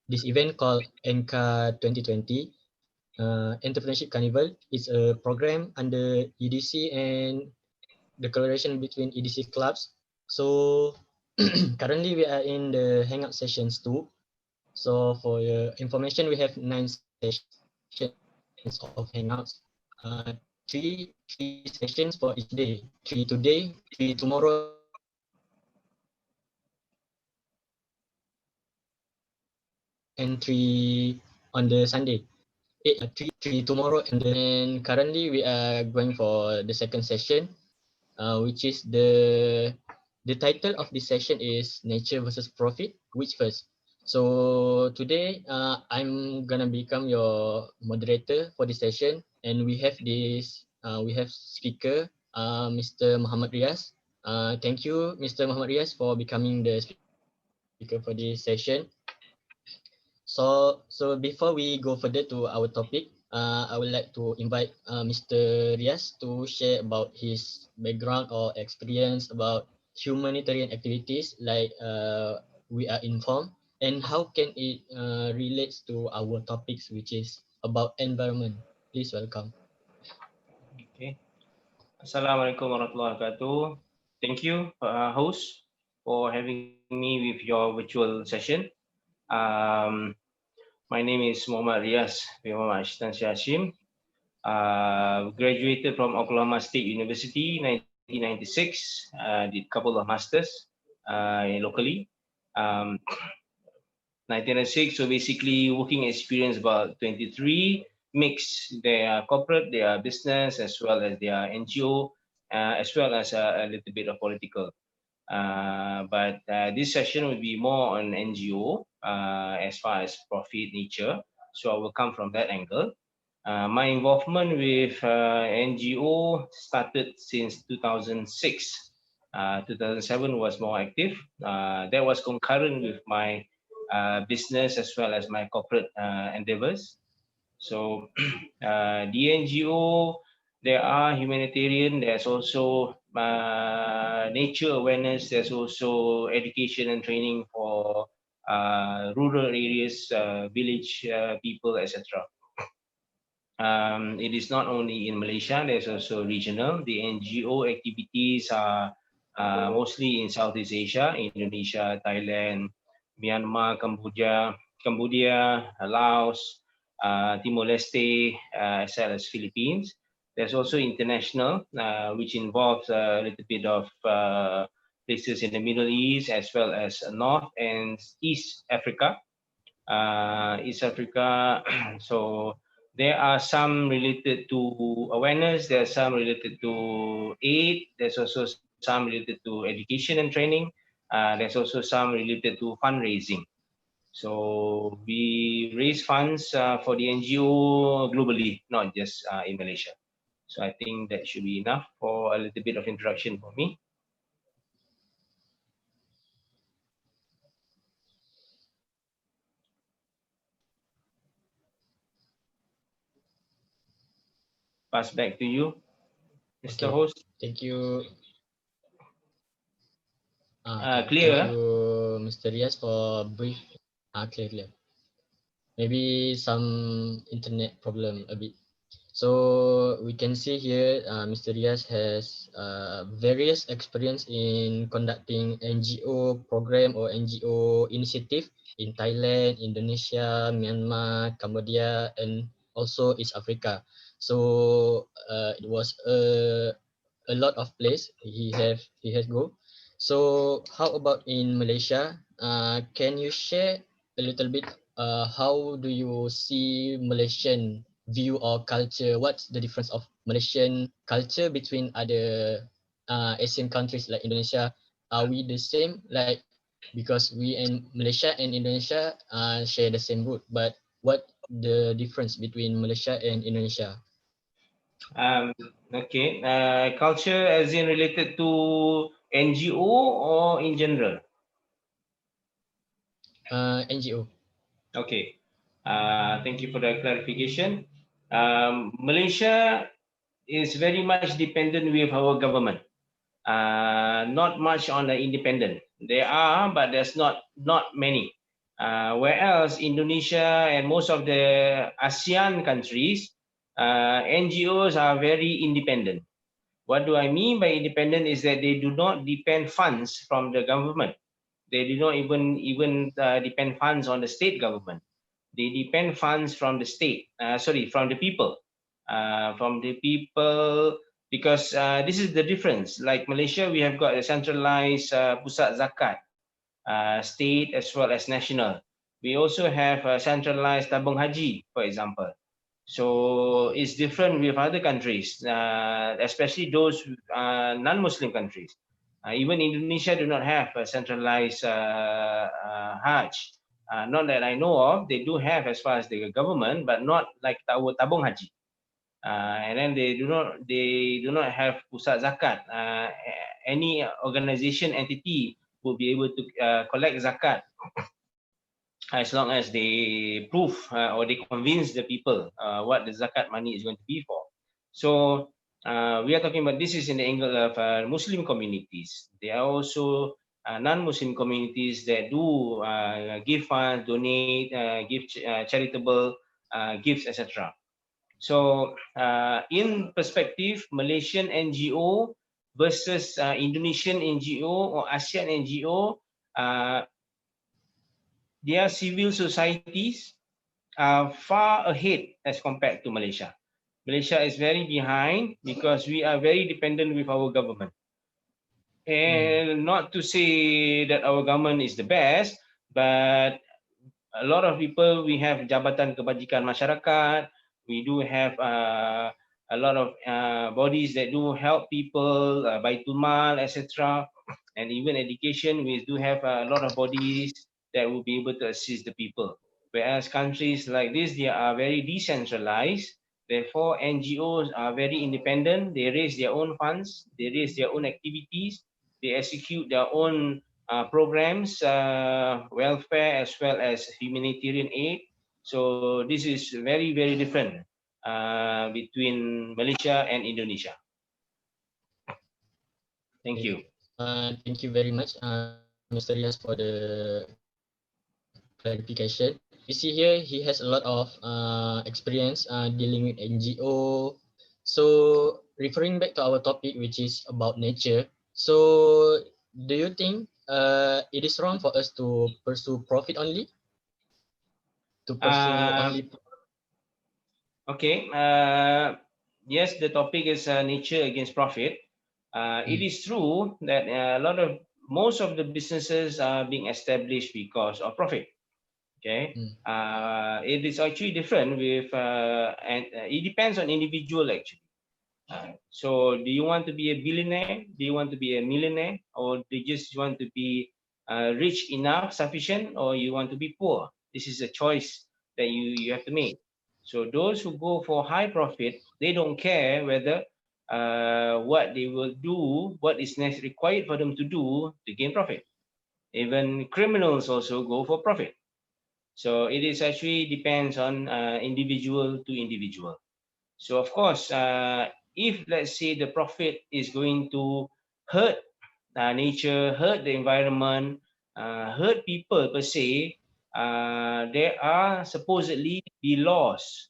this event called ENCA 2020. Entrepreneurship Carnival is a program under EDC and the collaboration between EDC clubs. So currently we are in the Hangout sessions 2. So for your information, we have 9 sessions of Hangouts. Three sessions for each day. 3 today, 3 tomorrow, and 3 on the Sunday. Three tomorrow, and currently we are going for the second session, which is the title of this session is Nature versus Profit. Which first? So today I'm gonna become your moderator for this session, and we have speaker Mr. Muhammad Riaz. Thank you, Mr. Muhammad Riaz, for becoming the speaker for this session. So before we go further to our topic, I would like to invite Mr. Riaz to share about his background or experience about humanitarian activities like we are informed, and how can it relates to our topics, which is about environment. Please welcome. Okay. Assalamualaikum warahmatullahi wabarakatuh. Thank you, host, for having me with your virtual session. Um, my name is Muhammad Riaz bin Muhammad Ashtan Hashim. Graduated from Oklahoma State University 1996. Did a couple of masters locally. 1996, so basically working experience about 23, mix their corporate, their business, as well as their NGO, as well as a little bit of political. But this session will be more on NGO as far as profit nature. So I will come from that angle. My involvement with NGO started since 2006. 2007 was more active. That was concurrent with my business as well as my corporate endeavors. So the NGO, there are humanitarian, there's also nature awareness, there's also education and training for rural areas, village people, etc. It is not only in Malaysia, there's also regional. The NGO activities are mostly in Southeast Asia, Indonesia, Thailand, Myanmar, Cambodia, Laos, Timor-Leste, as well as Philippines. There's also international, which involves a little bit of places in the Middle East, as well as North and East Africa. East Africa, so there are some related to awareness, there are some related to aid, there's also some related to education and training, there's also some related to fundraising. So we raise funds for the NGO globally, not just in Malaysia. So I think that should be enough for a little bit of introduction for me. Pass back to you, Mr. Okay, Host. thank you. Clear? Thank you, Mr. Riaz, for brief. Clear. Maybe some internet problem a bit. So we can see here, Mr. Riaz has various experience in conducting NGO program or NGO initiative in Thailand, Indonesia, Myanmar, Cambodia, and also East Africa. So it was a lot of place he has go. So how about in Malaysia? Can you share a little bit? How do you see Malaysian view or culture? What's the difference of Malaysian culture between other Asian countries like Indonesia? Are we the same? Like, because we in Malaysia and Indonesia share the same root, but what the difference between Malaysia and Indonesia? Okay, culture as in related to NGO or in general? NGO. Okay, thank you for the clarification. Malaysia is very much dependent with our government. Not much on the independent. There are, but there's not many. Whereas Indonesia and most of the ASEAN countries, NGOs are very independent. What do I mean by independent is that they do not depend funds from the government. They do not even depend funds on the state government. They depend funds from the state. From the people. From the people, because this is the difference. Like Malaysia, we have got a centralized pusat zakat, state as well as national. We also have a centralized tabung haji, for example. So it's different with other countries, especially those non-Muslim countries. Even Indonesia do not have a centralized Hajj. Not that I know of. They do have as far as the government, but not like our tabung haji. And then they do not have pusat zakat. Any organization entity will be able to collect zakat as long as they prove or they convince the people what the zakat money is going to be for. So we are talking about this is in the angle of Muslim communities. There are also non-Muslim communities that do give funds, donate, give charitable gifts, etc. So in perspective, Malaysian NGO versus Indonesian NGO or ASEAN NGO, uh, their civil societies are far ahead as compared to Malaysia. Malaysia is very behind because we are very dependent with our government. And not to say that our government is the best, but a lot of people, we have Jabatan Kebajikan Masyarakat, we do have a lot of bodies that do help people, Baitul Mal, etc. And even education, we do have a lot of bodies that will be able to assist the people. Whereas countries like this, they are very decentralized. Therefore, NGOs are very independent. They raise their own funds, they raise their own activities, they execute their own programs, welfare as well as humanitarian aid. So this is very, very different between Malaysia and Indonesia. Thank Okay. you. Thank you very much, Mr. Rias, for the clarification. We see here he has a lot of experience dealing with NGO. So referring back to our topic, which is about nature. So do you think it is wrong for us to pursue profit only? To pursue Uh, only. okay. Yes, the topic is nature against profit. It Mm, is true that most of the businesses are being established because of profit. Okay. mm, It is actually different with, and it depends on individual actually. So do you want to be a billionaire? Do you want to be a millionaire? Or do you just want to be rich enough, sufficient, or you want to be poor? This is a choice that you have to make. So those who go for high profit, they don't care whether what they will do, what is required for them to do to gain profit. Even criminals also go for profit. So it is actually depends on individual to individual. So of course, if let's say the profit is going to hurt nature, hurt the environment, hurt people per se, there are supposedly be laws,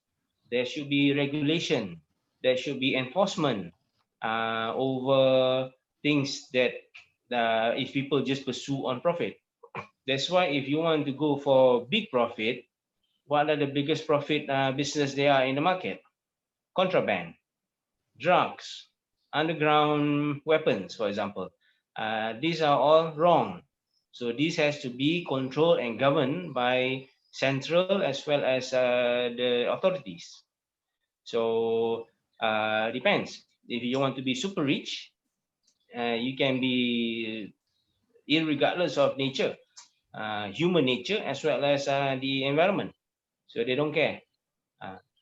there should be regulation, there should be enforcement over things that if people just pursue on profit. That's why if you want to go for big profit, what are the biggest profit business there are in the market? Contraband, drugs, underground weapons, for example. These are all wrong. So this has to be controlled and governed by central as well as the authorities. So depends. If you want to be super rich, you can be irregardless of nature, human nature as well as the environment. So they don't care.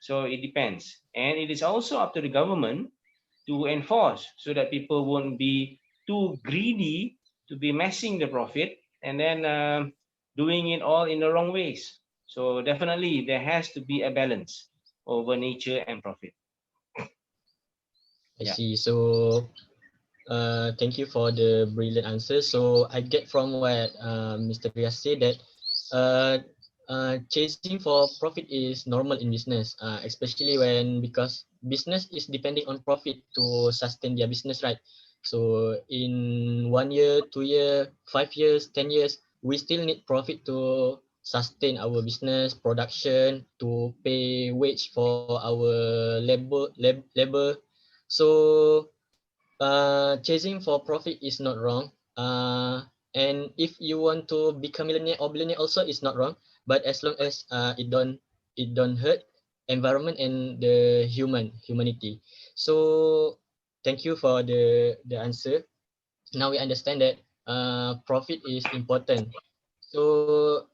So it depends. And it is also up to the government to enforce so that people won't be too greedy to be messing the profit and then doing it all in the wrong ways. So definitely there has to be a balance over nature and profit. I Yeah. see. So thank you for the brilliant answer. So I get from what Mr. Rias said that uh, chasing for profit is normal in business, especially because business is depending on profit to sustain their business, right? So in 1 year, 2 year, 5 years, 10 years, we still need profit to sustain our business production, to pay wage for our labor. So chasing for profit is not wrong. And if you want to become millionaire or billionaire also is not wrong. But as long as it don't hurt environment and the humanity. So thank you for the answer. Now we understand that profit is important. So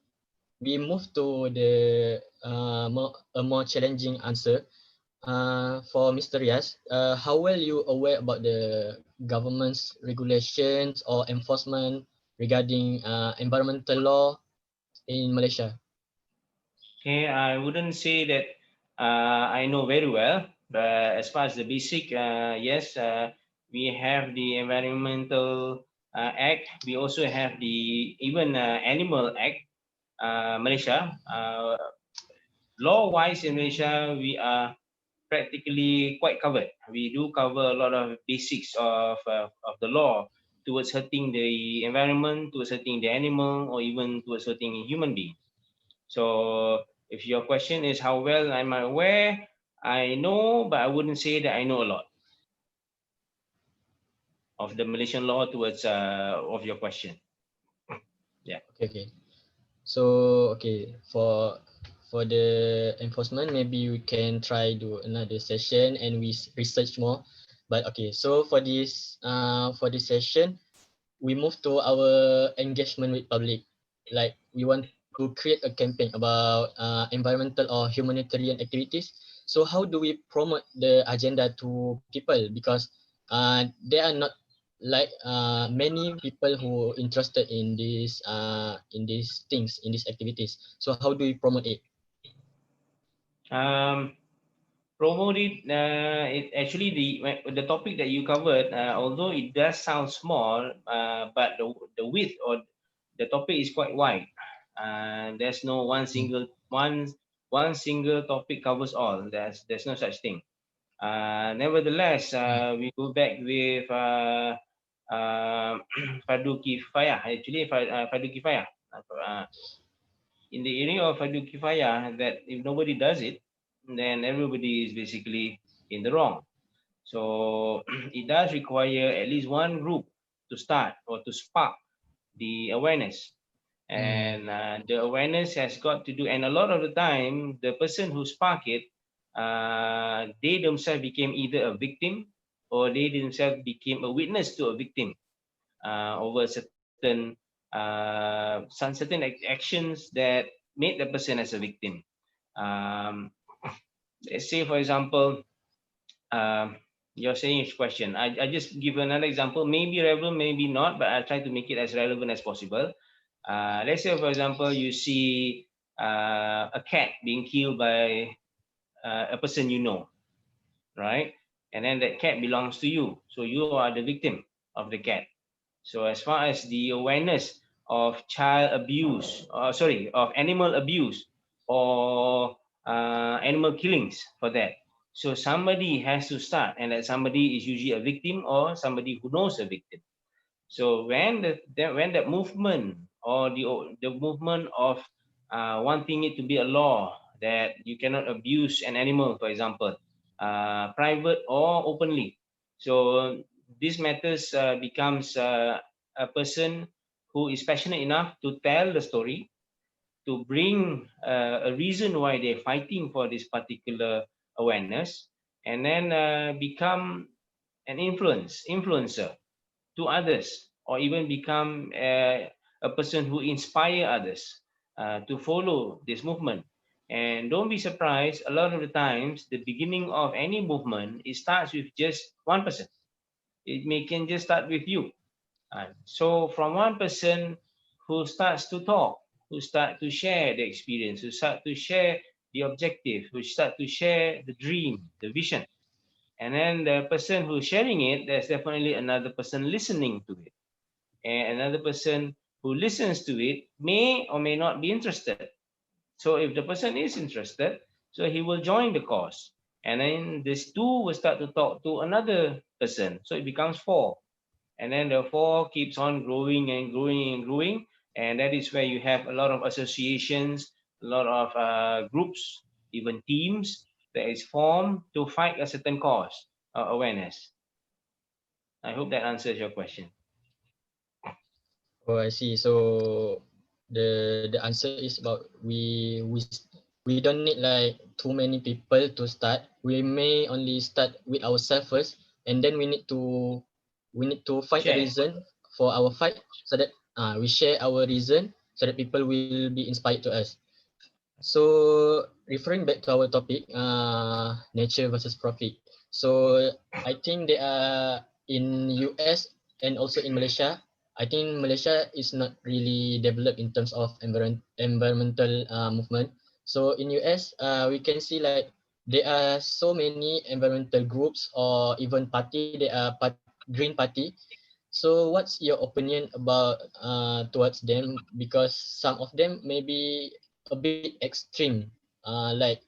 we move to the more challenging answer. For Mr. Riaz, how well you aware about the government's regulations or enforcement regarding environmental law in Malaysia? Okay, I wouldn't say that I know very well, but as far as the basic, yes, we have the Environmental Act. We also have the even Animal Act, Malaysia. Law-wise in Malaysia, we are practically quite covered. We do cover a lot of basics of the law towards hurting the environment, towards hurting the animal, or even towards hurting a human being. So if your question is how well am I aware, I know, but I wouldn't say that I know a lot of the Malaysian law towards of your question. Yeah. Okay. So for the enforcement, maybe we can try do another session and we research more. But okay, so for this session, we move to our engagement with public. Like we want to create a campaign about environmental or humanitarian activities. So how do we promote the agenda to people? Because there are not like many people who interested in these things, in these activities. So how do we promote it? Um, Promote it. It actually the topic that you covered, although it does sound small, but the width or the topic is quite wide. There's no one single topic covers all. There's no such thing. Nevertheless, we go back with Fardu Kifayah. Actually, Fardu Kifayah. Uh, in the area of Fardu Kifayah, that if nobody does it, then everybody is basically in the wrong. So it does require at least one group to start or to spark the awareness. Mm, And the awareness has got to do, and a lot of the time, the person who spark it, they themselves became either a victim or they themselves became a witness to a victim over certain some certain actions that made the person as a victim. Um, let's say, for example, um, you're saying each question. I just give another example, maybe relevant, maybe not, but I'll try to make it as relevant as possible. Let's say, for example, you see a cat being killed by a person you know, right? And then that cat belongs to you. So you are the victim of the cat. So as far as the awareness of child abuse, of animal abuse or animal killings for that. So somebody has to start, and that somebody is usually a victim or somebody who knows a victim. So when that movement or the movement of wanting it to be a law that you cannot abuse an animal, for example, private or openly. So this matters becomes a person who is passionate enough to tell the story, to bring a reason why they're fighting for this particular awareness, and then become an influencer to others, or even become a person who inspire others to follow this movement. And don't be surprised, a lot of the times the beginning of any movement, it starts with just one person. It may can just start with you. So from one person who starts to talk, who start to share the experience, who start to share the objective, who start to share the dream, the vision, and then the person who's sharing it, there's definitely another person listening to it, and another person who listens to it may or may not be interested. So if the person is interested, so he will join the cause. And then this two will start to talk to another person. So it becomes four. And then the four keeps on growing and growing and growing. And that is where you have a lot of associations, a lot of groups, even teams that is formed to fight a certain cause or awareness. I hope that answers your question. Oh, I see. So the answer is about we don't need like too many people to start. We may only start with ourselves first, and then we need to find a Share. reason for our fight so that we share our reason so that people will be inspired to us. So referring back to our topic, nature versus profit. So I think they are in US and also in Malaysia. I think Malaysia is not really developed in terms of environmental movement. So in US, we can see like there are so many environmental groups or even party. There are Green Party. So what's your opinion about towards them? Because some of them may be a bit extreme. Like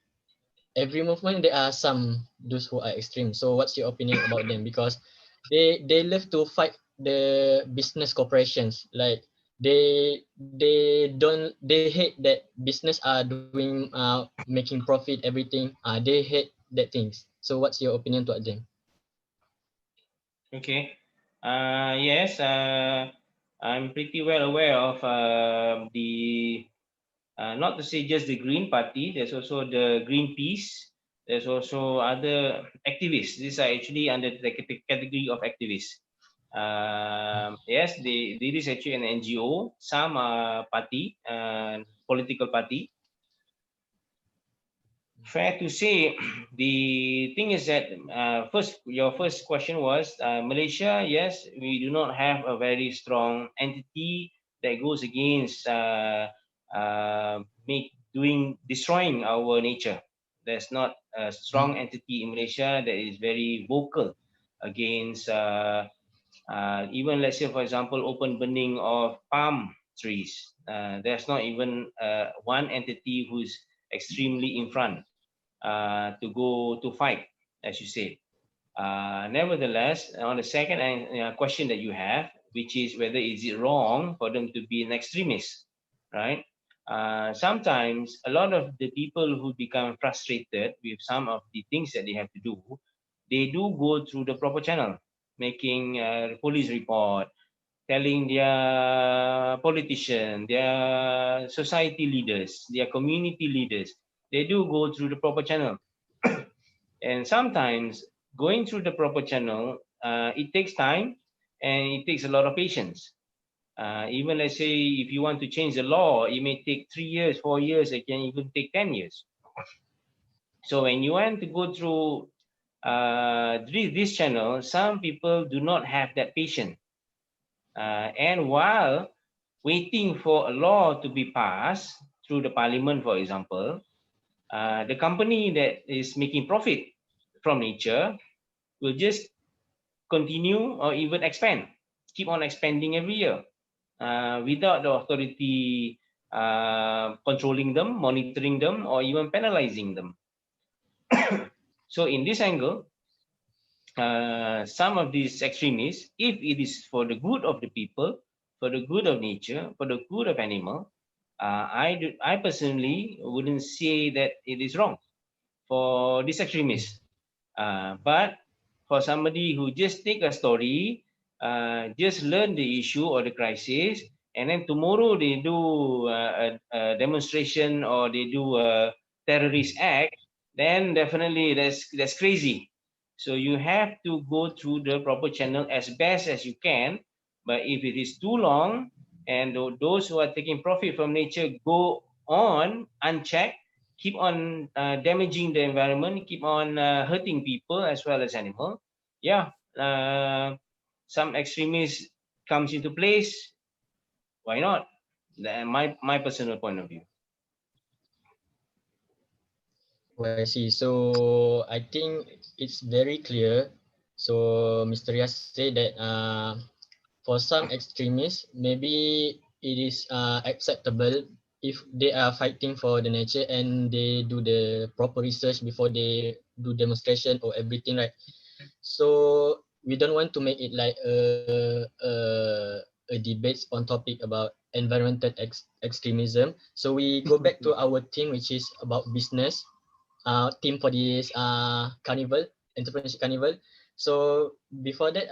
every movement, there are some those who are extreme. So what's your opinion about them? Because they love to fight the business corporations. Like they hate that business are doing making profit everything. They hate that things. So what's your opinion toward them? Okay. Yes, I'm pretty well aware of the not to say just the Green Party. There's also the Greenpeace. There's also other activists. These are actually under the category of activists. Yes, there is actually an NGO. Some are party, political party. Fair to say, the thing is that first, your first question was Malaysia. Yes, we do not have a very strong entity that goes against make doing destroying our nature. There's not a strong entity in Malaysia that is very vocal against even let's say for example open burning of palm trees. There's not even one entity who's extremely in front to go to fight, as you said. Nevertheless, on the second question that you have, which is whether is it wrong for them to be an extremist, right? Sometimes a lot of the people who become frustrated with some of the things that they have to do, they do go through the proper channel, making a police report, telling their politician, their society leaders, their community leaders, they do go through the proper channel. And sometimes going through the proper channel, it takes time and it takes a lot of patience. Even let's say if you want to change the law, it may take 3 years, 4 years, it can even take 10 years. So when you want to go through this channel, some people do not have that patience. And while waiting for a law to be passed through the parliament, for example, the company that is making profit from nature will just continue or even expand, keep on expanding every year without the authority controlling them, monitoring them, or even penalizing them. So in this angle, some of these extremists, if it is for the good of the people, for the good of nature, for the good of animal, I personally wouldn't say that it is wrong for these extremists. But for somebody who just take a story, just learn the issue or the crisis, and then tomorrow they do a demonstration or they do a terrorist act, then definitely that's crazy. So you have to go through the proper channel as best as you can. But if it is too long and those who are taking profit from nature go on unchecked, keep on damaging the environment, keep on hurting people as well as animal, yeah, some extremists comes into place. Why not? My personal point of view. Oh, I see. So I think it's very clear. So Mr. Rias said that for some extremists, maybe it is acceptable if they are fighting for the nature and they do the proper research before they do demonstration or everything, right? So we don't want to make it like a debate on topic about environmental extremism. So we go back to our theme, which is about business. Theme for this carnival, entrepreneurship carnival. So before that,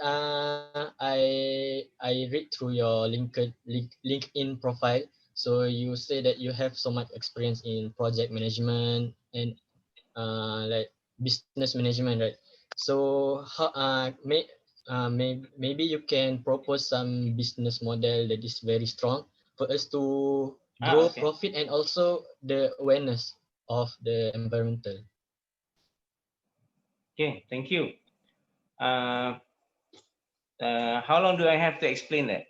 I read through your LinkedIn profile. So you say that you have so much experience in project management and like business management, right? So how maybe you can propose some business model that is very strong for us to Ah, grow okay. profit and also the awareness of the environmental. Okay, thank you. Uh, how long do I have to explain that?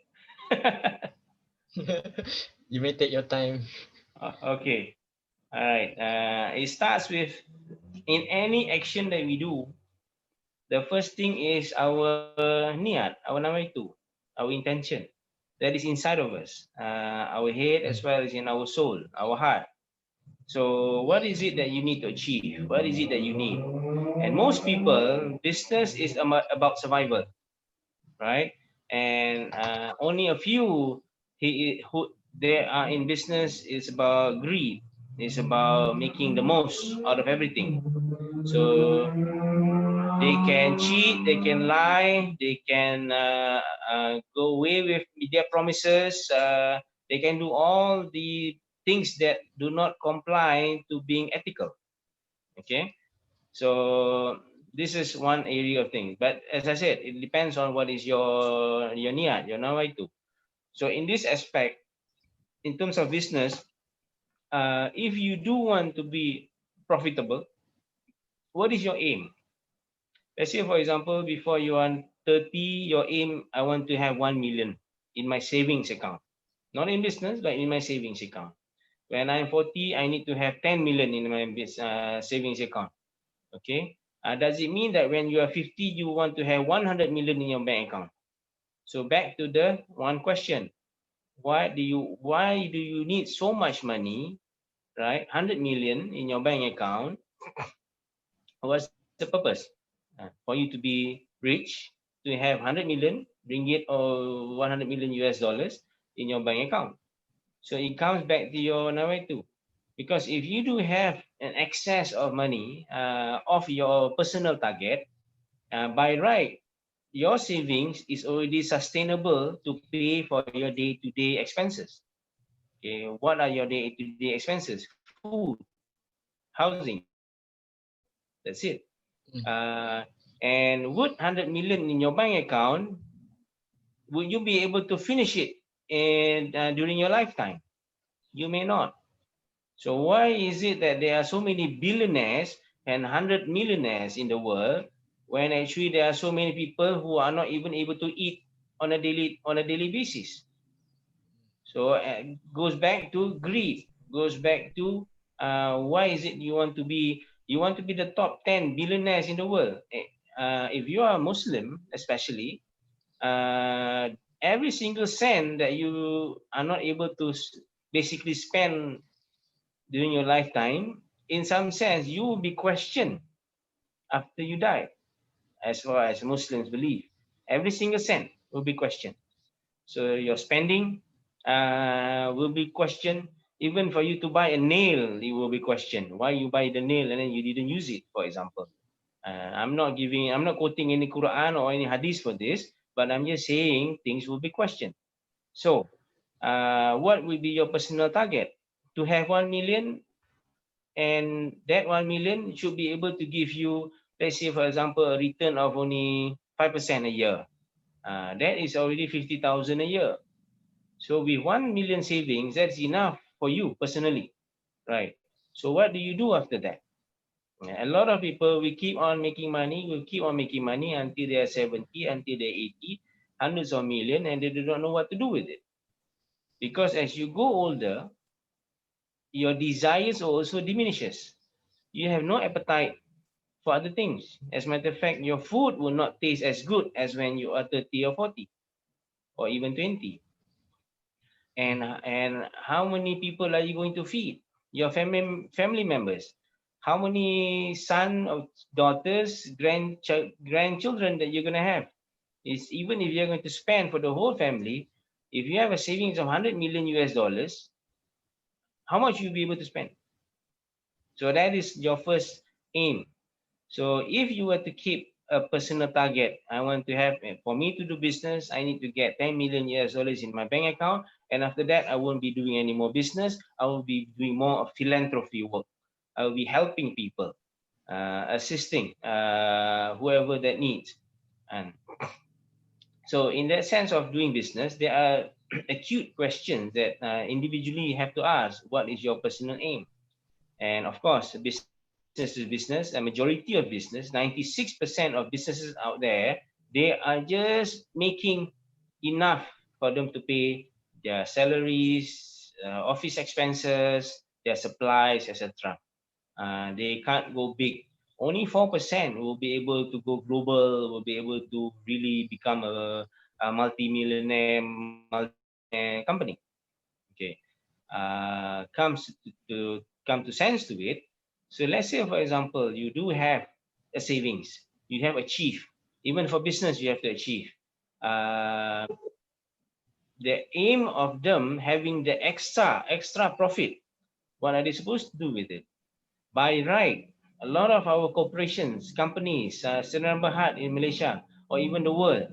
You may take your time. Okay. All right. It starts with in any action that we do, the first thing is our niat, our nawaitu, our intention that is inside of us, our head as well as in our soul, our heart. So, what is it that you need to achieve? What is it that you need? And most people, business is about survival, right? And only a few who they are in business is about greed. It's about making the most out of everything. So they can cheat, they can lie, they can go away with their promises. They can do all the things that do not comply to being ethical. Okay, so this is one area of things. But as I said, it depends on what is your niat, your nawaitu. So in this aspect, in terms of business, if you do want to be profitable, what is your aim? Let's say, for example, before you are 30, your aim, I want to have 1 million in my savings account. Not in business, but in my savings account. When I'm 40, I need to have 10 million in my savings account. Okay. Does it mean that when you are 50, you want to have 100 million in your bank account? So back to the one question. Why do you need so much money, right? 100 million in your bank account. What's the purpose? For you to be rich, to have 100 million ringgit or 100 million US dollars in your bank account. So it comes back to your nawaitu. Because if you do have an excess of money of your personal target, by right, your savings is already sustainable to pay for your day-to-day expenses. Okay, what are your day-to-day expenses? Food, housing. That's it. And would 100 million in your bank account, will you be able to finish it during your lifetime? You may not. So why is it that there are so many billionaires and 100 millionaires in the world when actually there are so many people who are not even able to eat on a daily basis? So goes back to greed. Goes back to why is it you want to be the top 10 billionaires in the world? If you are a Muslim, especially, uh, every single cent that you are not able to basically spend during your lifetime, in some sense, you will be questioned after you die, as far as Muslims believe. Every single cent will be questioned. So your spending will be questioned. Even for you to buy a nail, it will be questioned. Why you buy the nail and then you didn't use it, for example. I'm not quoting any Quran or any hadith for this, but I'm just saying things will be questioned. So, what will be your personal target? To have 1 million, and that 1 million should be able to give you, let's say, for example, a return of only 5% a year. That is already 50,000 a year. So with 1 million savings, that's enough for you personally, right? So what do you do after that? A lot of people, we keep on making money, we keep on making money until they are 70, until they're 80, hundreds of million, and they do not know what to do with it. Because as you go older, your desires also diminishes. You have no appetite for other things. As a matter of fact, your food will not taste as good as when you are 30 or 40 or even 20. And how many people are you going to feed? Your family members. How many son or daughters, grandchildren that you're gonna have? Is even if you're going to spend for the whole family, if you have a savings of 100 million US dollars, how much you'll be able to spend? So that is your first aim. So if you were to keep a personal target, I want to have, for me to do business, I need to get 10 million US dollars in my bank account. And after that, I won't be doing any more business. I will be doing more of philanthropy work. I will be helping people, assisting whoever that needs. And so in that sense of doing business, there are acute questions that individually you have to ask. What is your personal aim? And of course, business to business, a majority of business, 96% of businesses out there, they are just making enough for them to pay their salaries, office expenses, their supplies, etc. They can't go big. Only 4% will be able to go global, will be able to really become a multi-millionaire, multi-billionaire company. Okay, comes to come to sense to it. So let's say, for example, you do have a savings, you have achieved. Even for business, you have to achieve. Uh, the aim of them having the extra profit. What are they supposed to do with it? By right, a lot of our corporations, companies, Sdn Bhd in Malaysia or even the world,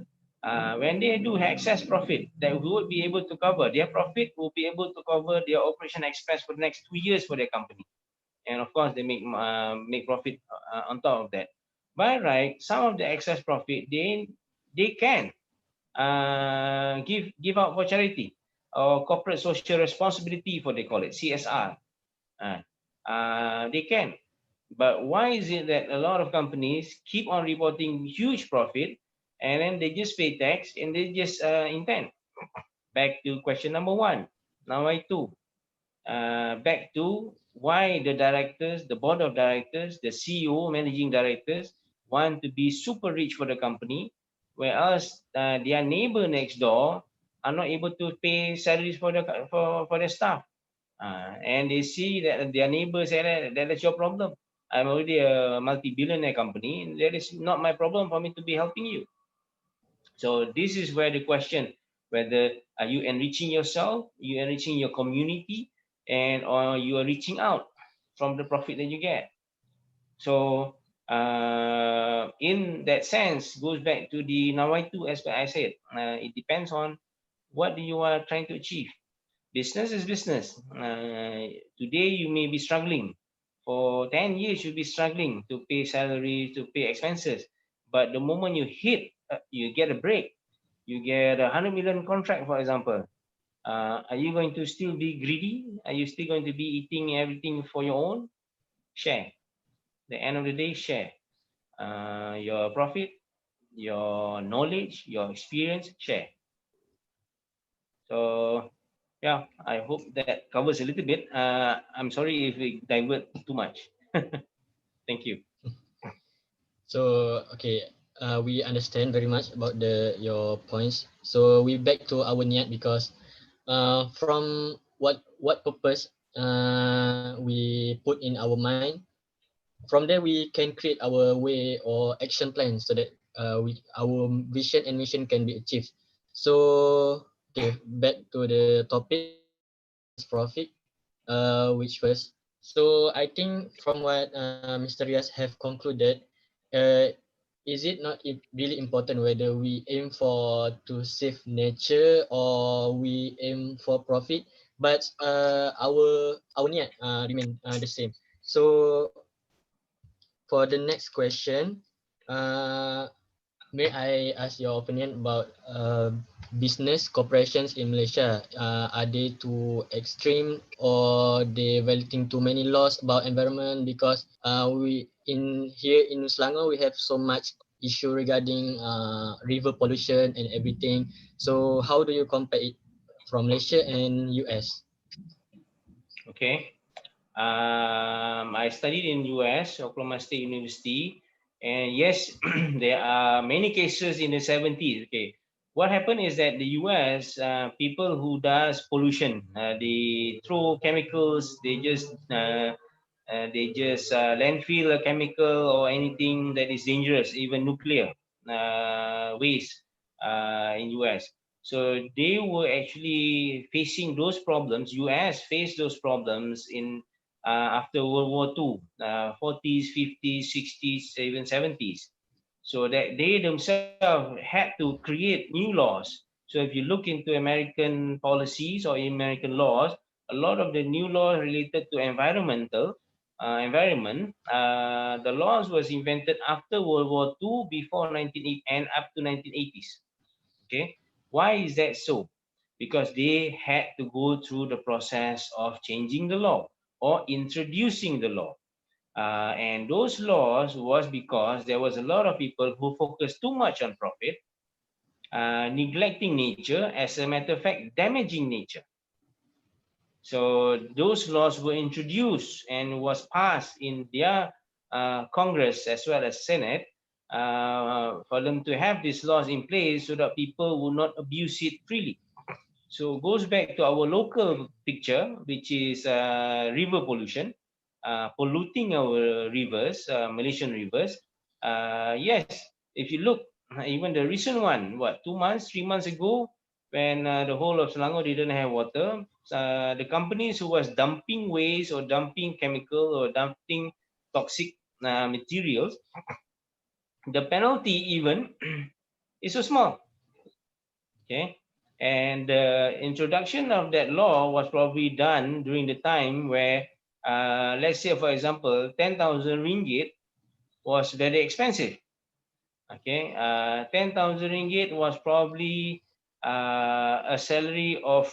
when they do excess profit, that we would be able to cover their profit, will be able to cover their operation expense for the next 2 years for their company. And of course, they make profit on top of that. By right, some of the excess profit they can give out for charity or corporate social responsibility, for they call it CSR. Uh, they can. But why is it that a lot of companies keep on reporting huge profit and then they just pay tax and they just intend? Back to question number one. Now I two. Back to why the directors, the board of directors, the CEO, managing directors want to be super rich for the company, whereas their neighbor next door are not able to pay salaries for their staff. And they see that their neighbors say that's your problem. I'm already a multi-billionaire company, and that is not my problem for me to be helping you. So this is where the question, whether are you enriching yourself, you enriching your community, and or you are reaching out from the profit that you get. So in that sense, goes back to the nawaitu, as I said. It depends on what you are trying to achieve. Business is business. Today you may be struggling. For 10 years you'll be struggling to pay salary, to pay expenses. But the moment you hit, you get a break, you get 100 million contract, for example. Are you going to still be greedy? Are you still going to be eating everything for your own? Share. The end of the day, share. Your profit, your knowledge, your experience, share. So yeah, I hope that covers a little bit. I'm sorry if we divert too much. Thank you. So okay, we understand very much about the your points. So we back to our niat because from what purpose we put in our mind. From there we can create our way or action plan so that we our vision and mission can be achieved. So okay, back to the topic business profit. Which first? So I think from what Mr. Rias have concluded, uh, is it not really important whether we aim for to save nature or we aim for profit? But our niat remain the same. So for the next question, uh, may I ask your opinion about business corporations in Malaysia? Are they too extreme or they violating too many laws about environment? Because we in here in Selangor we have so much issue regarding river pollution and everything. So how do you compare it from Malaysia and US? Okay. I studied in US, Oklahoma State University, and yes, there are many cases in the 70s. Okay, what happened is that the US people who does pollution, they throw chemicals, they just landfill a chemical or anything that is dangerous, even nuclear waste in US. So they were actually facing those problems. US faced those problems in after World War II, 40s, 50s, 60s, even 70s. So that they themselves had to create new laws. So if you look into American policies or American laws, a lot of the new laws related to environment, the laws was invented after World War II, before 1980 and up to 1980s. Okay, why is that so? Because they had to go through the process of changing the law or introducing the law. And those laws was because there was a lot of people who focused too much on profit, neglecting nature, as a matter of fact, damaging nature. So those laws were introduced and was passed in their Congress as well as Senate, for them to have these laws in place so that people will not abuse it freely. So goes back to our local picture, which is river pollution, polluting our rivers, Malaysian rivers. Yes, if you look, even the recent one, what, 2 months, 3 months ago, when the whole of Selangor didn't have water, the companies who was dumping waste or dumping chemical or dumping toxic materials, the penalty even is so small. Okay, and the introduction of that law was probably done during the time where, let's say, for example, 10,000 ringgit was very expensive. Okay, 10,000 ringgit was probably a salary of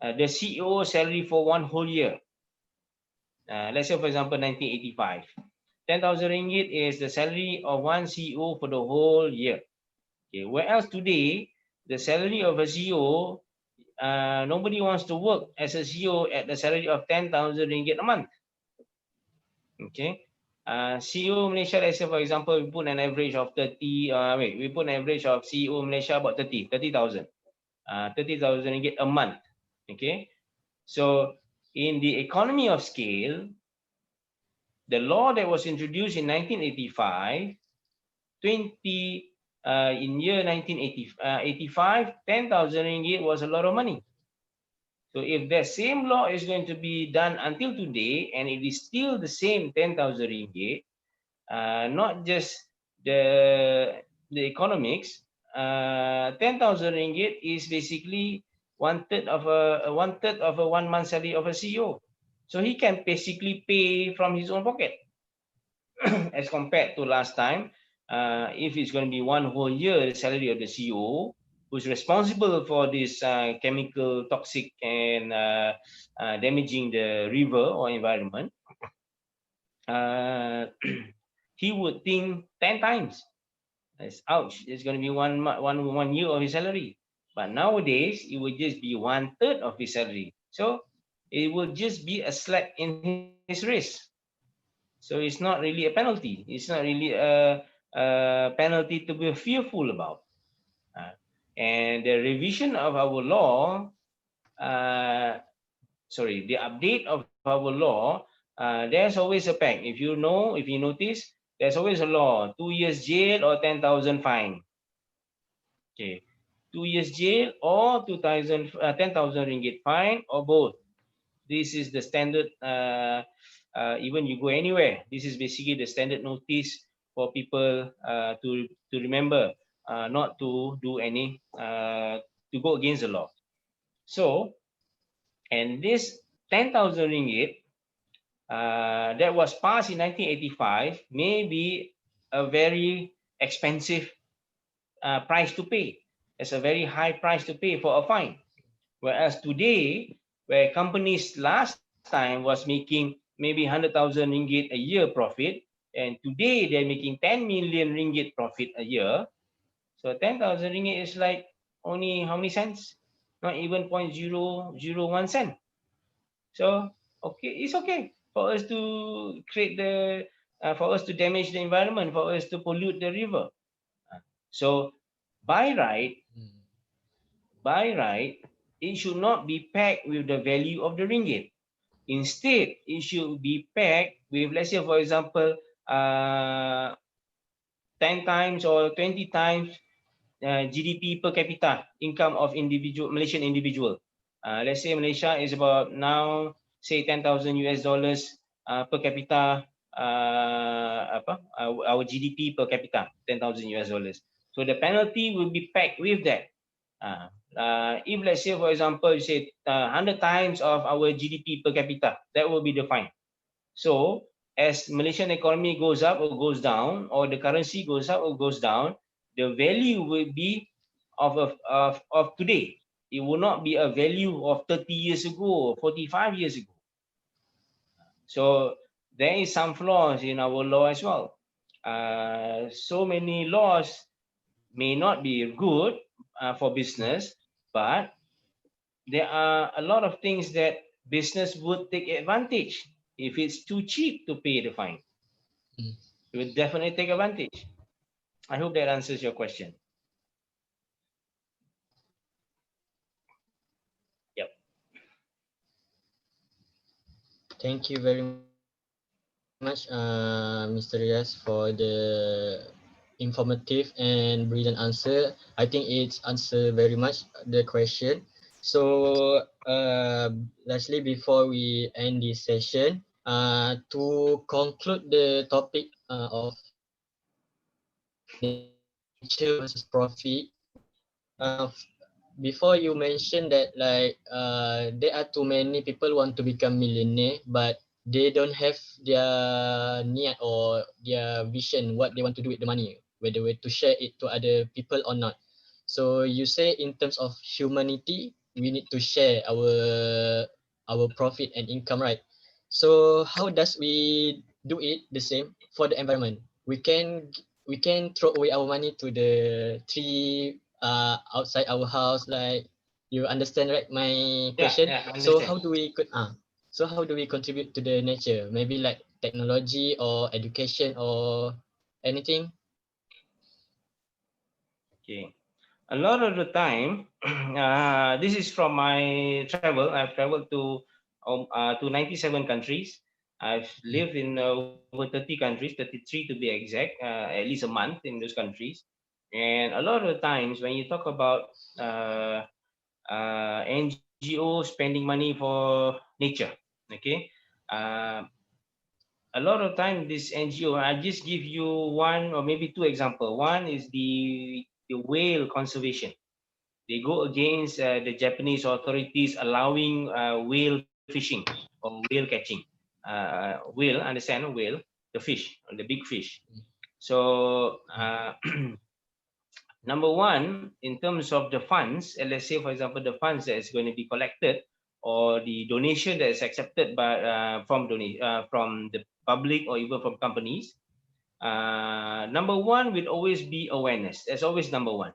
the CEO salary for one whole year. Let's say, for example, 1985. 10,000 ringgit is the salary of one CEO for the whole year. Okay, whereas today, the salary of a CEO, nobody wants to work as a CEO at the salary of 10,000 ringgit a month. Okay. CEO Malaysia, let's say for example, we put an average of 30, we put an average of CEO Malaysia about 30,000, 30,000 ringgit a month. Okay. So in the economy of scale, the law that was introduced in 1985, 20, in year 1985, 10,000 ringgit was a lot of money. So if that same law is going to be done until today and it is still the same 10,000 ringgit, not just the economics, 10,000 ringgit is basically one third of a 1 month salary of a CEO. So he can basically pay from his own pocket as compared to last time. If it's going to be one whole year the salary of the CEO, who's responsible for this chemical toxic and damaging the river or environment, uh, he would think 10 times. It's ouch. It's going to be one year of his salary. But nowadays, it will just be one third of his salary. So it will just be a slap in his wrist. So it's not really a penalty. It's not really a penalty to be fearful about. Uh, and the revision of our law, uh, sorry, the update of our law, there's always a peg. If you know, if you notice, there's always a law: 2 years jail or 10,000 fine. Okay, 2 years jail or 10,000 ringgit fine or both. This is the standard. Even you go anywhere, this is basically the standard notice for people to remember, not to do any to go against the law. So, and this 10,000 ringgit that was passed in 1985 may be a very expensive price to pay. It's a very high price to pay for a fine. Whereas today, where companies last time was making maybe 100,000 ringgit a year profit, and today they're making 10 million ringgit profit a year. So 10,000 ringgit is like only how many cents? Not even 0.001 cent. So okay, it's okay for us to create for us to damage the environment, for us to pollute the river. So by right, Mm. by right, it should not be pegged with the value of the ringgit. Instead, it should be pegged with, let's say, for example, uh, 10 times or 20 times GDP per capita income of individual Malaysian individual. Let's say Malaysia is about now say 10,000 US dollars per capita. Our GDP per capita 10,000 US dollars. So the penalty will be packed with that. If let's say for example you say 100 times of our GDP per capita, that will be the fine. So as Malaysian economy goes up or goes down, or the currency goes up or goes down, the value will be of today. It will not be a value of 30 years ago or 45 years ago. So there is some flaws in our law as well. So many laws may not be good for business, but there are a lot of things that business would take advantage if it's too cheap to pay the fine. Mm. It would definitely take advantage. I hope that answers your question. Yep. Thank you very much, Mr. Rias, for the informative and brilliant answer. I think it's answer very much the question. So, lastly, before we end this session, to conclude the topic of nature versus profit, before you mentioned that like there are too many people want to become millionaire but they don't have their niat or their vision what they want to do with the money, whether way to share it to other people or not. So you say in terms of humanity we need to share our profit and income, right? So how does we do it the same for the environment? We can throw away our money to the tree outside our house, like you understand right my Yeah, question. yeah, I So understand. how do we contribute to the nature, maybe like technology or education or anything? Okay. A lot of the time, this is from my travel. I've traveled to 97 countries. I've Mm, lived in over 30 countries, 33 to be exact, at least a month in those countries. And a lot of the times, when you talk about uh, NGO spending money for nature, okay, uh, a lot of time this NGO, I just give you one or maybe two example. One is the whale conservation. They go against the Japanese authorities allowing whale fishing or whale catching. Whale, understand whale, the fish, the big fish. So mm, number one, in terms of the funds, and let's say for example the funds that is going to be collected or the donation that is accepted by from the public or even from companies. Number one will always be awareness. That's always number one.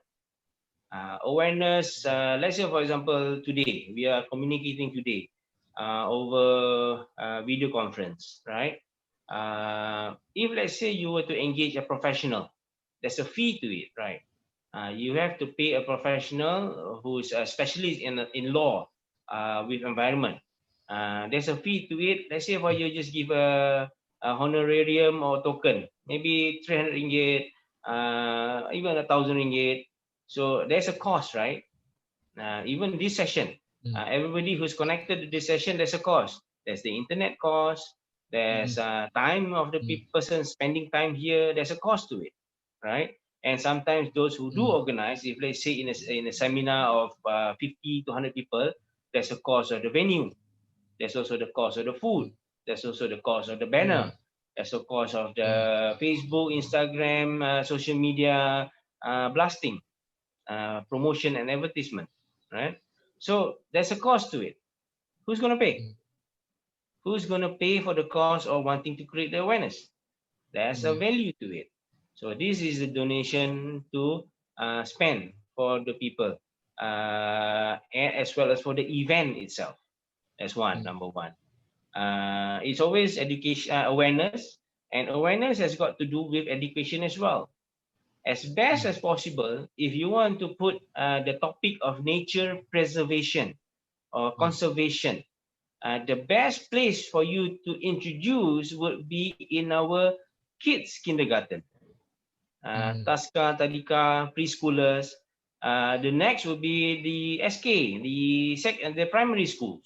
Awareness. Let's say, for example, today we are communicating today over video conference, right? If let's say you were to engage a professional, there's a fee to it, right? You have to pay a professional who's a specialist in law with environment. There's a fee to it. Let's say for you just give a honorarium or token, maybe 300 ringgit, even 1,000 ringgit. So there's a cost, right? Even this session, mm, everybody who's connected to this session, there's a cost. There's the internet cost. There's mm, time of the mm, person spending time here. There's a cost to it, right? And sometimes those who do mm, organize, if let's say in a seminar of 50 to 100 people, there's a cost of the venue. There's also the cost of the food. mm, There's also the cost of the mm, banner. There's the cost of mm, the Facebook, Instagram, social media blasting, promotion and advertisement, right? So there's a cost to it. Who's going to pay? mm, Who's going to pay for the cost of wanting to create the awareness? There's a mm, value to it. So this is the donation to spend for the people, as well as for the event itself. That's one, mm, number one. It's always education, awareness, and awareness has got to do with education as well. as best as possible, if you want to put the topic of nature preservation or conservation, the best place for you to introduce would be in our kids kindergarten, Taska, Tadika, preschoolers. The next would be the SK, the primary schools.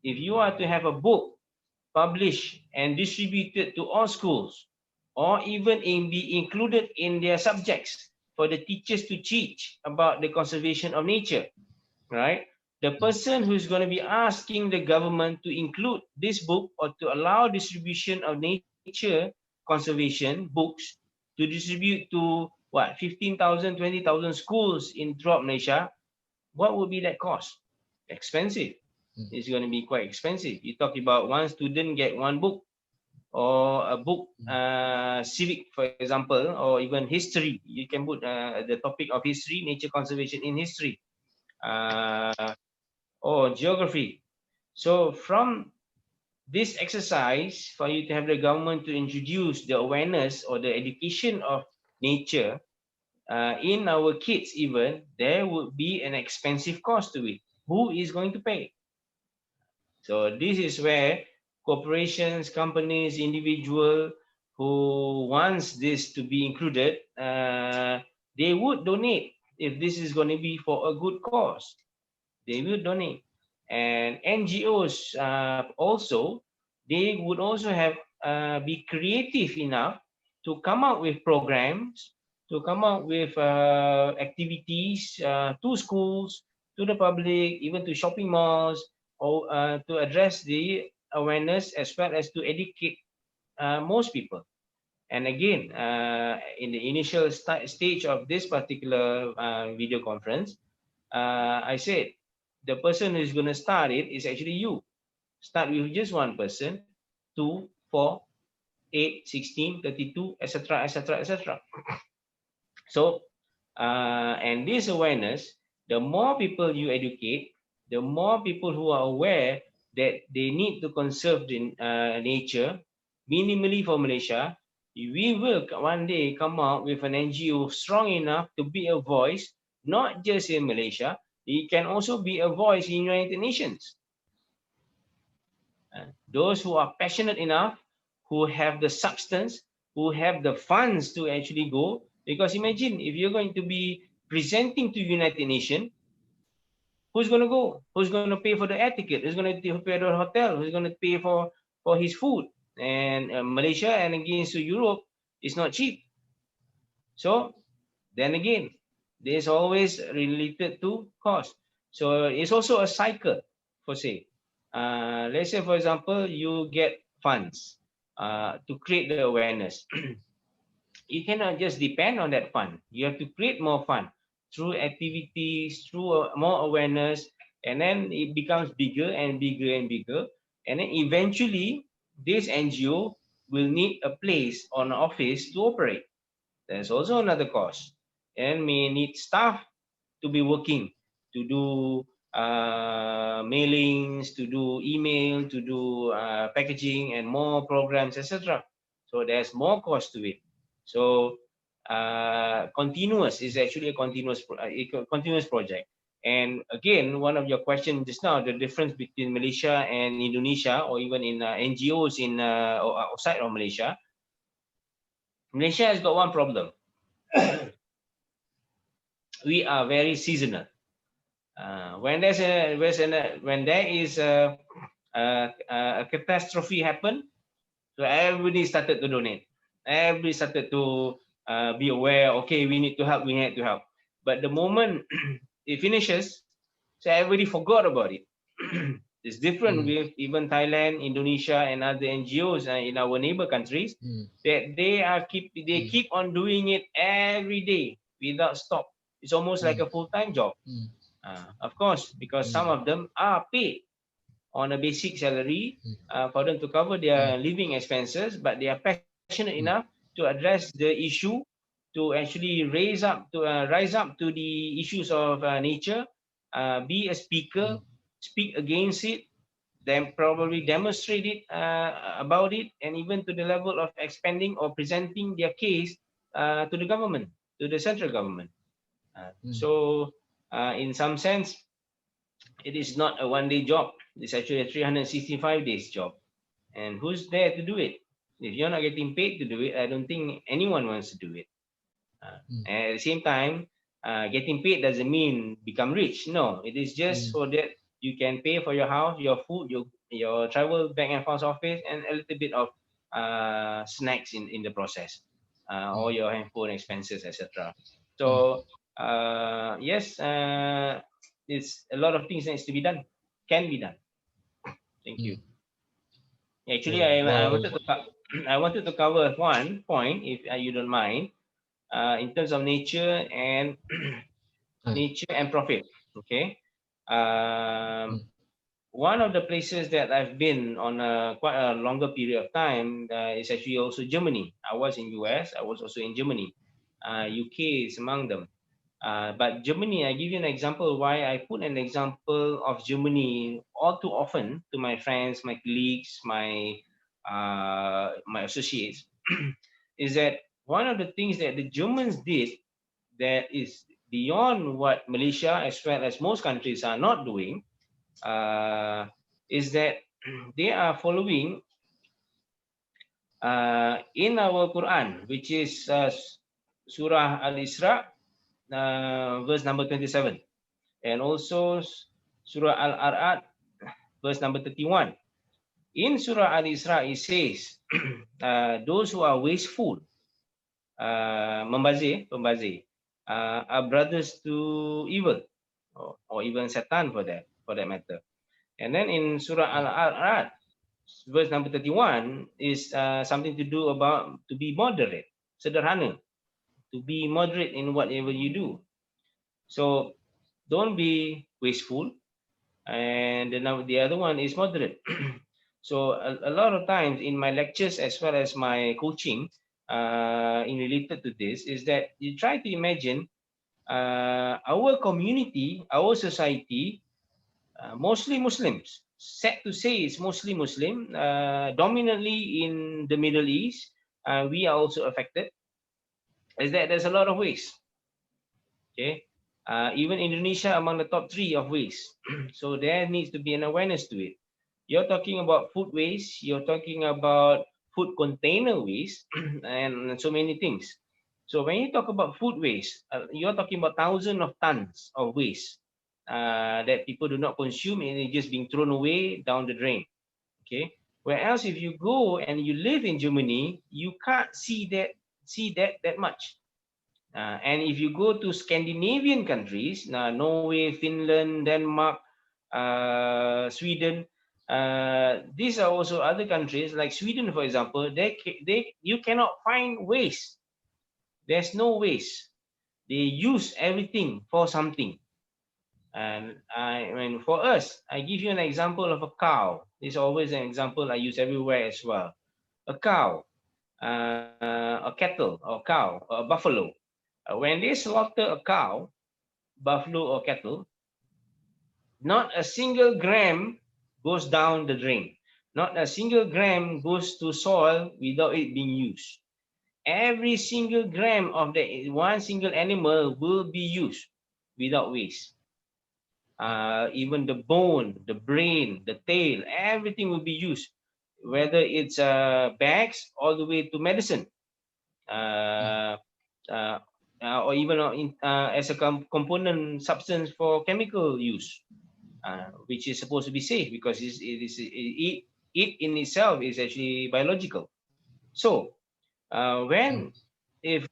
If you are to have a book published and distributed to all schools, or even be included in their subjects for the teachers to teach about the conservation of nature, right? The person who's going to be asking the government to include this book or to allow distribution of nature conservation books to distribute to what 15,000, 20,000 schools in throughout Malaysia, what would be that cost? Expensive. It's going to be quite expensive. You talk about one student get one book, or a book, civic, for example, or even history. You can put the topic of history, nature conservation in history, uh, or geography. So from this exercise, for you to have the government to introduce the awareness or the education of nature in our kids, even there would be an expensive cost to it. Who is going to pay? So this is where corporations, companies, individual who wants this to be included, they would donate if this is going to be for a good cause. They will donate. And NGOs also, they would also have be creative enough to come up with programs, to come up with activities to schools, to the public, even to shopping malls, or to address the awareness as well as to educate most people. And again, in the initial stage of this particular video conference, I said the person who's going to start it is actually you. Start with just one person, 2, 4, 8, 16, 32, etc., etc., etc. So, and this awareness, the more people you educate, the more people who are aware that they need to conserve the nature, minimally for Malaysia, we will one day come out with an NGO strong enough to be a voice, not just in Malaysia, it can also be a voice in United Nations. Those who are passionate enough, who have the substance, who have the funds to actually go. Because imagine if you're going to be presenting to United Nations, who's going to go? Who's going to pay for the air ticket? Who's going to pay for the hotel? Who's going to pay for his food? And Malaysia and against to Europe is not cheap. So then again, there's always related to cost. So it's also a cycle for say. Let's say, for example, you get funds to create the awareness. You cannot just depend on that fund. You have to create more fund through activities, through more awareness, and then it becomes bigger and bigger and bigger. And then eventually, this NGO will need a place or an office to operate. There's also another cost, and may need staff to be working to do mailings, to do email, to do packaging, and more programs, etc. So there's more cost to it. So continuous is actually a continuous project. And again, one of your questions just now, the difference between Malaysia and Indonesia, or even in NGOs in outside of Malaysia. Malaysia has got one problem. We are very seasonal. When there is a catastrophe happen, so everybody started to donate. Everybody started to be aware. Okay, we need to help. We need to help. But the moment it finishes, so everybody forgot about it. It's different with even Thailand, Indonesia, and other NGOs in our neighbor countries. That they keep on doing it every day without stop. It's almost like a full-time job. Of course, because some of them are paid on a basic salary for them to cover their living expenses, but they are passionate enough to address the issue, to actually rise up to the issues of nature, be a speaker, speak against it, then probably demonstrate it about it, and even to the level of expanding or presenting their case to the government. to the central government. mm, So in some sense, it is not a 1 day job. It's actually a 365 days job. And who's there to do it? If you're not getting paid to do it, I don't think anyone wants to do it. mm, And at the same time, getting paid doesn't mean become rich. No, it is just mm, so that you can pay for your house, your food, your travel back and forth office, and a little bit of snacks in the process, or mm, your handphone expenses, etc. mm, So yes, it's a lot of things needs to be done, can be done. Thank you. mm. Actually, Oh, I wow. wanted to I wanted to cover one point, if you don't mind, in terms of nature and Ah, nature and profit. Okay. Um, mm, One of the places that I've been on a quite a longer period of time is actually also Germany. I was in US. I was also in Germany. UK is among them. But Germany, I give you an example why I put an example of Germany all too often to my friends, my colleagues, my associates, is that one of the things that the Germans did that is beyond what Malaysia as well as most countries are not doing, uh, is that they are following in our Quran, which is Surah Al Isra, verse number 27, and also Surah Al Arad, verse number 31. In Surah Al Isra, it says, those who are wasteful, membazir, are brothers to evil, or even Satan for that matter. And then in Surah mm, Al-Arad, verse number 31 is something to do about to be moderate, sederhana, to be moderate in whatever you do. So don't be wasteful. And the other one is moderate. So a lot of times in my lectures as well as my coaching, in related to this, is that you try to imagine our community, our society, mostly Muslims. Sad to say, it's mostly Muslim, dominantly in the Middle East. We are also affected. Is that there's a lot of waste. Okay, even Indonesia among the top three of waste. So there needs to be an awareness to it. You're talking about food waste. You're talking about food container waste, and so many things. So when you talk about food waste, you're talking about thousands of tons of waste that people do not consume, and it's just being thrown away down the drain. Okay. Whereas if you go and you live in Germany, you can't see that much. And if you go to Scandinavian countries, Norway, Finland, Denmark, Sweden, these are also other countries like Sweden, for example. You cannot find waste. There's no waste. They use everything for something. And I mean, for us, I give you an example of a cow. It's always an example I use everywhere as well. A cow, a cattle, or cow, or a buffalo. When they slaughter a cow, buffalo, or cattle, not a single gram goes down the drain. Not a single gram goes to soil without it being used. Every single gram of the one single animal will be used without waste. Even the bone, the brain, the tail, everything will be used, whether it's bags all the way to medicine, mm, uh, uh, or even as a component substance for chemical use, which is supposed to be safe because it in itself is actually biological. So mm, when if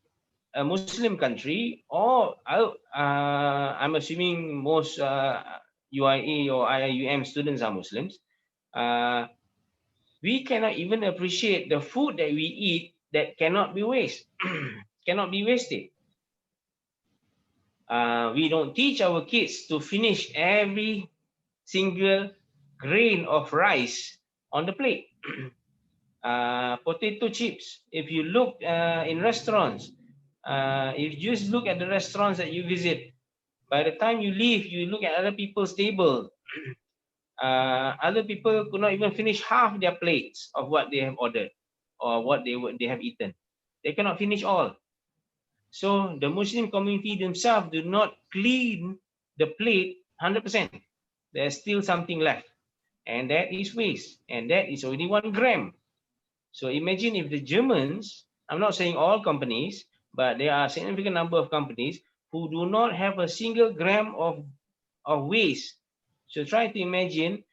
a Muslim country, or I'm assuming most UIE or IIUM students are Muslims, uh, we cannot even appreciate the food that we eat that cannot be waste, cannot be wasted. We don't teach our kids to finish every single grain of rice on the plate. Potato chips. If you look in restaurants, if you just look at the restaurants that you visit, by the time you leave, you look at other people's table. Other people could not even finish half their plates of what they have ordered or what they have eaten. They cannot finish all. So the Muslim community themselves do not clean the plate 100%. There's still something left, and that is waste, and that is only 1 gram. So imagine if the Germans, I'm not saying all companies, but there are a significant number of companies who do not have a single gram of waste. So try to imagine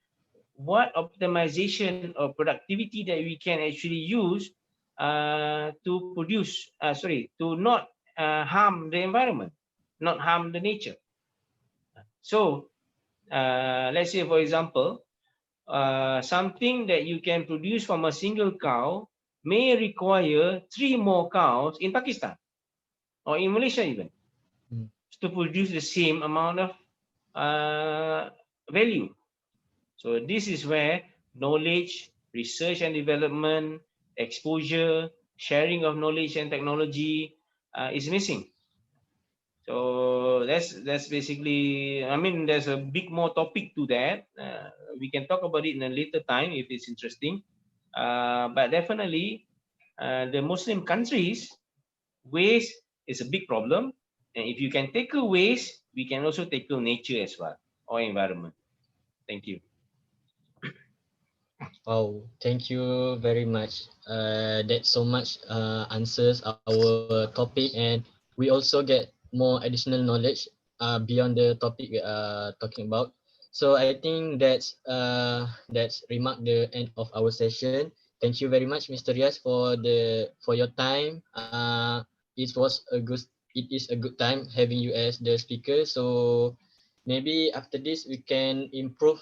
what optimization or productivity that we can actually use to produce, to not harm the environment, not harm the nature. So let's say, for example, something that you can produce from a single cow may require 3 more cows in Pakistan or in Malaysia even mm, to produce the same amount of value. So this is where knowledge, research and development, exposure, sharing of knowledge and technology is missing. So that's basically. I mean, there's a big more topic to that. We can talk about it in a later time if it's interesting. But definitely, the Muslim countries, waste is a big problem. And if you can tackle waste, we can also tackle nature as well or environment. Thank you. wow, thank you very much. That so much answers our topic, and we also get more additional knowledge beyond the topic we are talking about. So I think that's remark the end of our session. Thank you very much, Mr. Rias, for your time. It was a good it is a good time having you as the speaker. So maybe after this we can improve,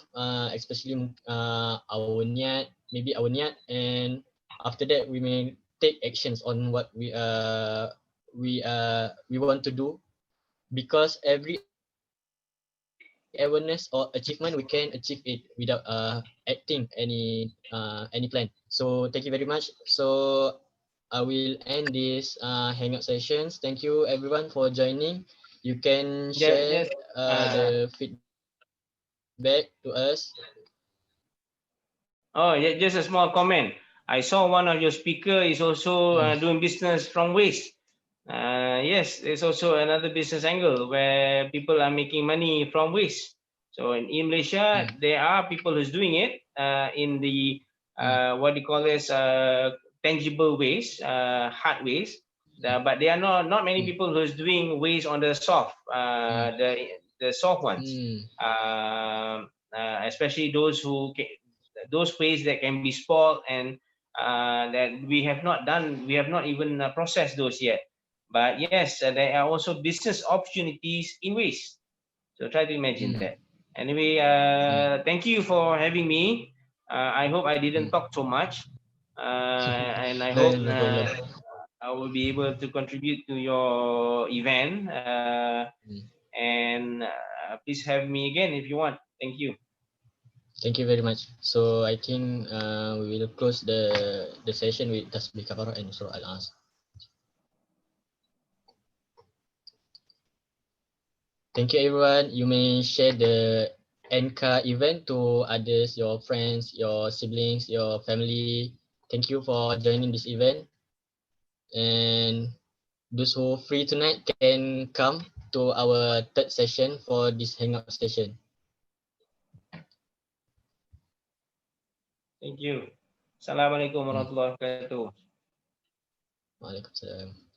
especially our niat, maybe our niat, and after that we may take actions on what we want to do, because every awareness or achievement we can achieve it without acting any plan. So thank you very much. So I will end this hangout sessions. Thank you everyone for joining. You can share Just, the feedback to us. just a small comment. I saw one of your speaker is also Mm, doing business from waste. Yes, there's also another business angle where people are making money from waste. So in Malaysia, mm, there are people who's doing it in the mm, what do you call this tangible waste, hard waste. mm, But there are not many mm, people who's doing waste on the soft, mm, the soft ones, mm, especially those waste that can be spoiled and that we have not even processed those yet. But yes, there are also business opportunities in waste. So try to imagine mm, that. Anyway, mm, thank you for having me. I hope I didn't mm. talk too much, and I No, hope no problem. I will be able to contribute to your event. Mm. And please have me again if you want. Thank you. Thank you very much. So I think we will close the session with Tasbih Kafarah and Surah Al-As. Thank you everyone. You may share the NCA event to others, your friends, your siblings, your family. Thank you for joining this event. And those who free tonight can come to our third session for this hangout session. Thank you. Assalamualaikum Hmm. warahmatullahi wabarakatuh. Waalaikumsalam.